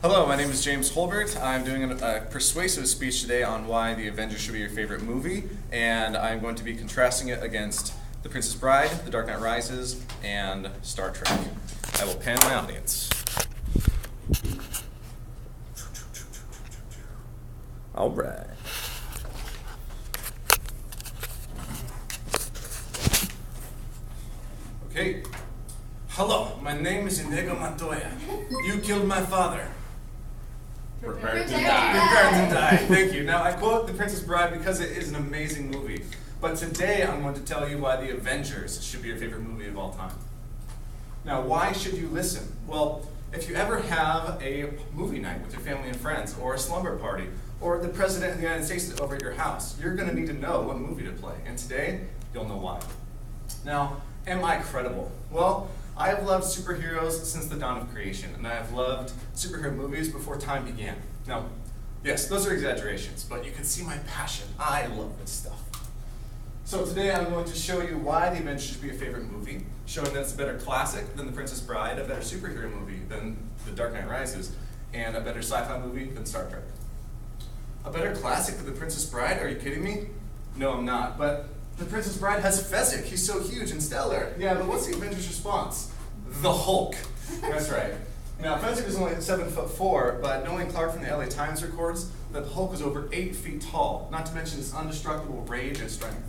Hello, my name is James Holbert. I'm doing a persuasive speech today on why The Avengers should be your favorite movie, and I'm going to be contrasting it against The Princess Bride, The Dark Knight Rises, and Star Trek. I will pan my audience. All right. Okay. Hello, my name is Inigo Montoya. You killed my father. Prepare to die. Thank you. Now, I quote The Princess Bride because it is an amazing movie. But today, I'm going to tell you why The Avengers should be your favorite movie of all time. Now, why should you listen? Well, if you ever have a movie night with your family and friends, or a slumber party, or the President of the United States is over at your house, you're going to need to know what movie to play. And today, you'll know why. Now, am I credible? Well, I have loved superheroes since the dawn of creation, and I have loved superhero movies before time began. Now, yes, those are exaggerations, but you can see my passion. I love this stuff. So today I'm going to show you why The Avengers should be a favorite movie, showing that it's a better classic than The Princess Bride, a better superhero movie than The Dark Knight Rises, and a better sci-fi movie than Star Trek. A better classic than The Princess Bride? Are you kidding me? No, I'm not, but The Princess Bride has Fezzik. He's so huge and stellar. Yeah, but what's the Avengers' response? The Hulk. That's right. Now, Fezzik is only 7'4", but knowing Clark from the LA Times records that the Hulk was over 8 feet tall, not to mention his indestructible rage and strength.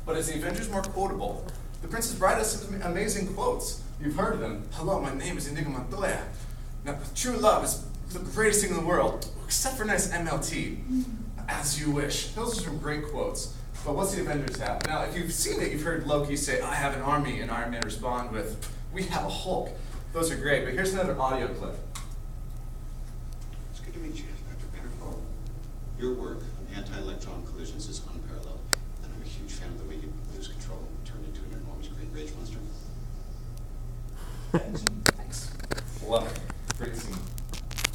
But is the Avengers more quotable? The Princess Bride has some amazing quotes. You've heard of them. Hello, my name is Inigo Montoya. Now, true love is the greatest thing in the world, except for nice MLT. As you wish. Those are some great quotes. But what's the Avengers have? Now, if you've seen it, you've heard Loki say, I have an army, and Iron Man respond with, we have a Hulk. Those are great, but here's another audio clip. It's good to meet you, Dr. Banner. Your work on anti-electron collisions is unparalleled, and I'm a huge fan of the way you lose control and turn into an enormous green rage monster. Thanks. Love it. Great scene.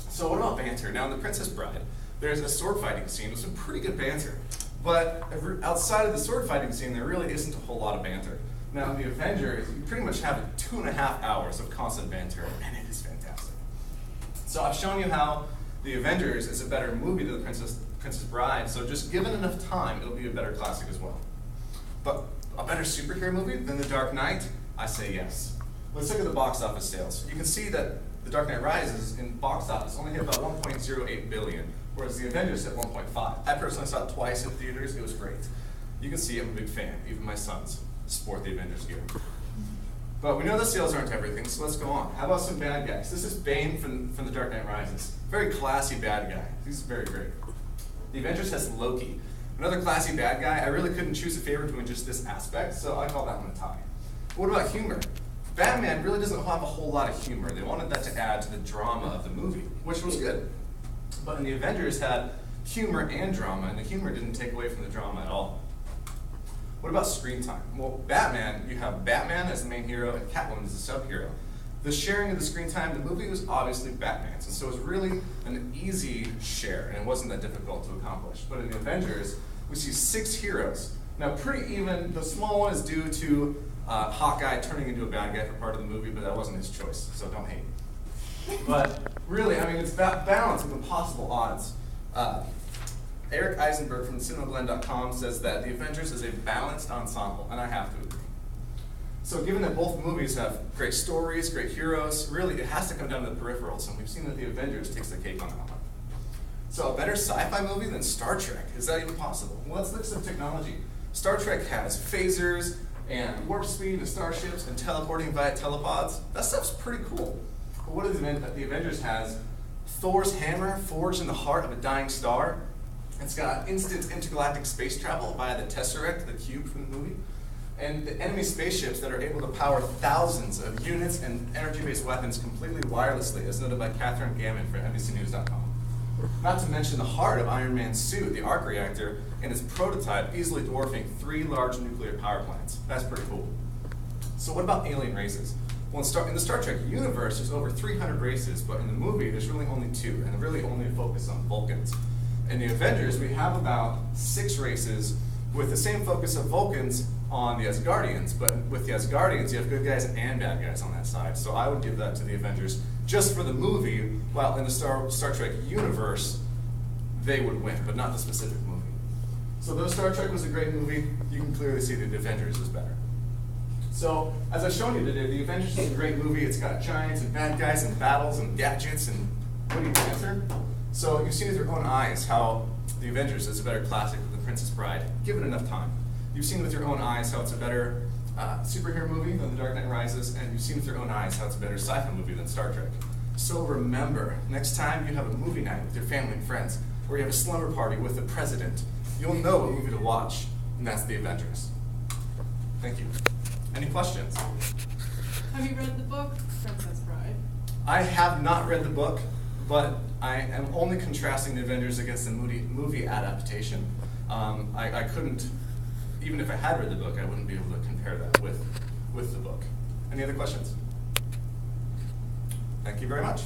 So what about banter? Now, in The Princess Bride, there's a sword fighting scene with some pretty good banter. But outside of the sword fighting scene, there really isn't a whole lot of banter. Now, in The Avengers, you pretty much have 2.5 hours of constant banter, and it is fantastic. So I've shown you how The Avengers is a better movie than The Princess Bride, so just given enough time, it'll be a better classic as well. But a better superhero movie than The Dark Knight? I say yes. Let's look at the box office sales. You can see that The Dark Knight Rises in box office only hit about 1.08 billion. Whereas The Avengers hit 1.5. I personally saw it twice in theaters. It was great. You can see I'm a big fan. Even my sons sport the Avengers gear. But we know the sales aren't everything, so let's go on. How about some bad guys? This is Bane from The Dark Knight Rises. Very classy bad guy. He's very great. The Avengers has Loki. Another classy bad guy. I really couldn't choose a favorite between just this aspect, so I call that one a tie. But what about humor? Batman really doesn't have a whole lot of humor. They wanted that to add to the drama of the movie, which was good. But in The Avengers had humor and drama, and the humor didn't take away from the drama at all. What about screen time? Well, Batman, you have Batman as the main hero and Catwoman as the sub-hero. The sharing of the screen time, the movie was obviously Batman's, and so it was really an easy share, and it wasn't that difficult to accomplish. But in The Avengers, we see 6 heroes. Now, pretty even. The small one is due to Hawkeye turning into a bad guy for part of the movie, but that wasn't his choice, so don't hate. But really, I mean, it's balance with impossible odds. Eric Eisenberg from cinemablend.com says that The Avengers is a balanced ensemble, and I have to agree. So given that both movies have great stories, great heroes, really it has to come down to the peripherals, and we've seen that The Avengers takes the cake on that one. So a better sci-fi movie than Star Trek, is that even possible? Well, let's look at some technology. Star Trek has phasers, and warp speed, and starships, and teleporting via telepods. That stuff's pretty cool. But what is The Avengers has? Thor's hammer forged in the heart of a dying star. It's got instant intergalactic space travel via the Tesseract, the cube from the movie. And the enemy spaceships that are able to power thousands of units and energy-based weapons completely wirelessly, as noted by Catherine Gammon from NBCNews.com. Not to mention the heart of Iron Man's suit, the arc reactor, and its prototype easily dwarfing 3 large nuclear power plants. That's pretty cool. So what about alien races? Well, in the Star Trek universe, there's over 300 races, but in the movie, there's really only 2, and really only a focus on Vulcans. In the Avengers, we have about 6 races with the same focus of Vulcans on the Asgardians, but with the Asgardians, you have good guys and bad guys on that side. So I would give that to the Avengers just for the movie, well, in the Star Trek universe, they would win, but not the specific movie. So though Star Trek was a great movie, you can clearly see that The Avengers is better. So, as I've shown you today, The Avengers is a great movie. It's got giants and bad guys and battles and gadgets and witty banter. So you've seen with your own eyes how The Avengers is a better classic than The Princess Bride, given enough time. You've seen with your own eyes how it's a better superhero movie than The Dark Knight Rises, and you've seen with your own eyes how it's a better sci-fi movie than Star Trek. So remember, next time you have a movie night with your family and friends, or you have a slumber party with the president, you'll know what movie to watch, and that's The Avengers. Thank you. Any questions? Have you read the book, Princess Bride? I have not read the book, but I am only contrasting The Avengers against the movie adaptation. I couldn't, even if I had read the book, I wouldn't be able to compare that with the book. Any other questions? Thank you very much.